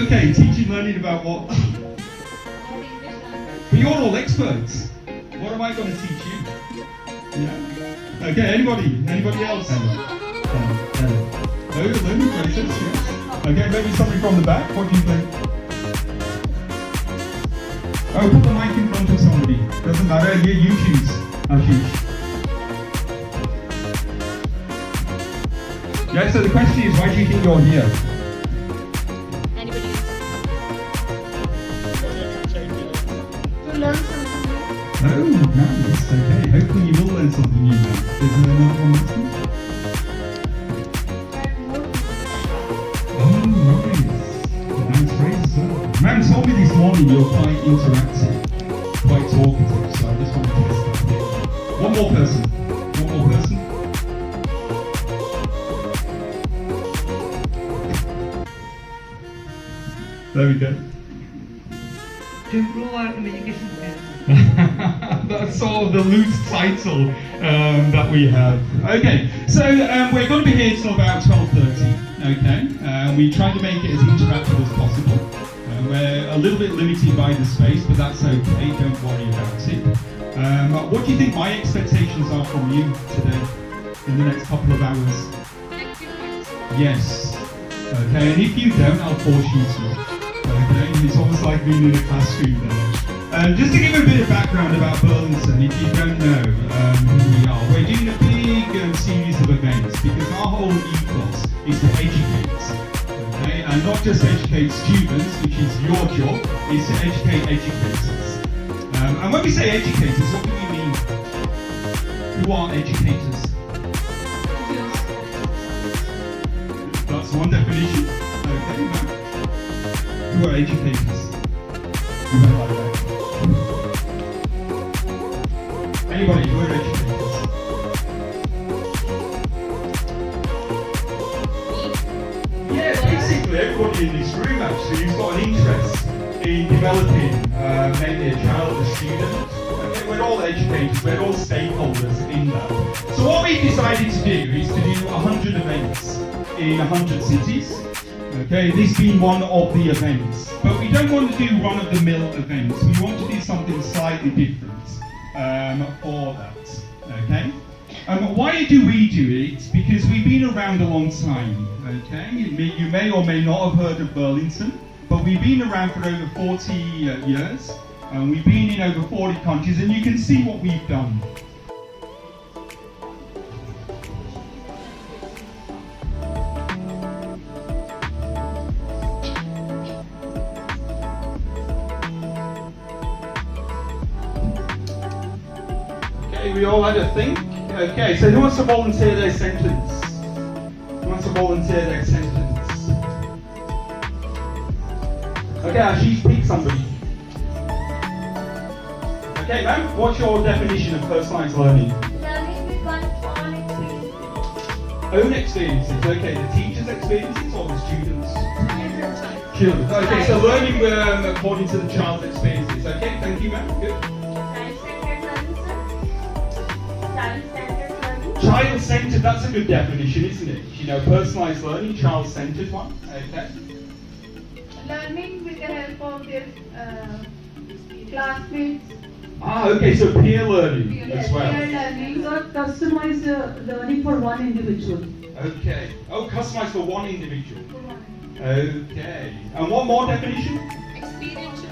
Okay, teaching, learning about what? But you're all experts. What am I going to teach you? Yeah. Okay, anybody else? Oh, learning process, yes. Okay, maybe somebody from the back. What do you think? Oh, put the mic in front of somebody. Doesn't matter. You choose. Ashish. Yeah, so the question is, why do you think you're here? Anybody else? To learn something new. Oh, nice. Okay, hopefully you will learn something new now. Is there another one this week? Oh, nice. Nice phrase as well. Man told me this morning you're quite interactive, quite talkative, so I just want to test that. One more person. One more person. There we go. To improve our communication skills. That's sort of the loose title that we have. Okay, so we're going to be here till about 12:30. Okay, we try to make it as interactive as possible. We're a little bit limited by the space, but that's okay. Don't worry about it. What do you think my expectations are from you today in the next couple of hours? Yes. Okay, and if you don't, I'll force you to. Okay, it's almost like being in a classroom there. Just to give a bit of background about Burlington, if you don't know who we are, we're doing a big series of events because our whole ethos is to educate. Okay, and not just educate students, which is your job, is to educate educators. And when we say educators, what do we mean? Who are educators? That's one definition. Okay, now. Who are educators? You might like that. Anybody who are educators? Yeah, basically everybody in this room actually who's got an interest in developing maybe a child, a student. Okay, we're all educators, we're all stakeholders in that. So what we've decided to do is to do 100 events in 100 cities. Okay, this being one of the events. But we don't want to do run-of-the-mill events. We want to do something slightly different for that. Okay? Why do we do it? Because we've been around a long time. Okay? You may or may not have heard of Burlington, but we've been around for over 40 years. We've been in over 40 countries, and you can see what we've done. We all had a think. Okay, so who wants to volunteer their sentence? Who wants to volunteer their sentence? Okay, Ashish, pick somebody. Okay, ma'am, what's your definition of personalised learning? Learning with one's own experiences. Own experiences, okay, the teacher's experiences or the students'? Children. Okay, so learning according to the child's experiences. Okay, thank you, ma'am. Good. Child-centered, that's a good definition, isn't it? You know, personalised learning, child-centered one. Okay. Learning with the help of their classmates. Okay, so peer learning as well. Peer learning. Not customized learning for one individual. Okay. Oh, customized for one individual. Okay. And one more definition? Experiential.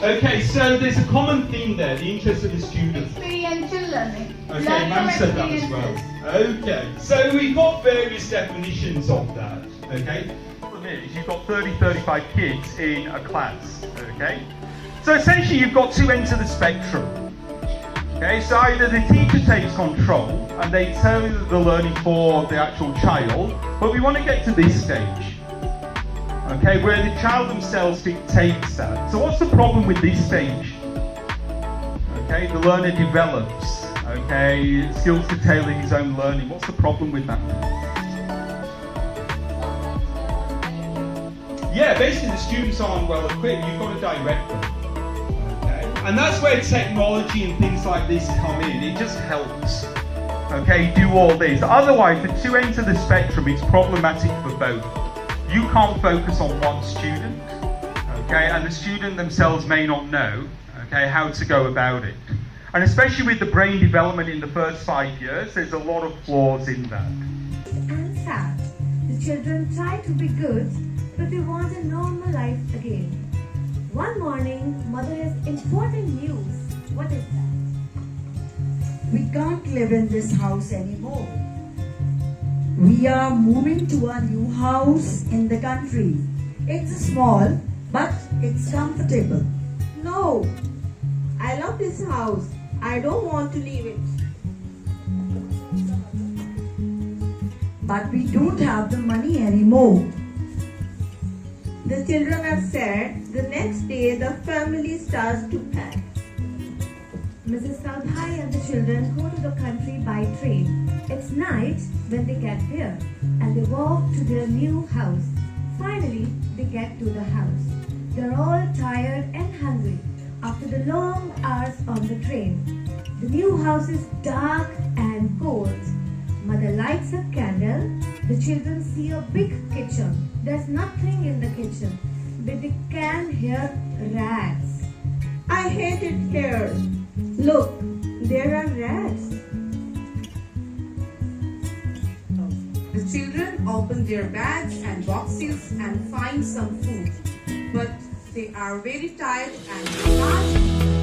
Okay, so there's a common theme there, the interest of the student. Experiential learning. Okay, ma'am said that as well. Okay, so we've got various definitions of that. Okay, the problem is you've got 30-35 kids in a class. Okay, so essentially you've got two ends of the spectrum. Okay, so either the teacher takes control and they tailor the learning for the actual child, but we want to get to this stage. Okay, where the child themselves dictates that. So what's the problem with this stage? Okay, the learner develops, okay, skills to tailor his own learning. What's the problem with that? Yeah, basically the students aren't well equipped, you've got to direct them. Okay, and that's where technology and things like this come in, it just helps. okay, do all this. Otherwise, the two ends of the spectrum, it's problematic for both. You can't focus on one student, okay, and the student themselves may not know, okay, how to go about it. And especially with the brain development in the first 5 years, there's a lot of flaws in that. And sad. The children try to be good, but they want a normal life again. One morning, mother has important news. What is that? We can't live in this house anymore. We are moving to a new house in the country. It's small, but it's comfortable. No, I love this house. I don't want to leave it. But we don't have the money anymore. The children are sad. The next day, the family starts to pack. Mrs. Kalpesh and the children go to the country by train. It's night when they get there, and they walk to their new house. Finally, they get to the house. They're all tired and hungry after the long hours on the train. The new house is dark and cold. Mother lights a candle. The children see a big kitchen. There's nothing in the kitchen, but they can hear rats. I hate it here. Look, there are rats. The children open their bags and boxes and find some food. But they are very tired and they can't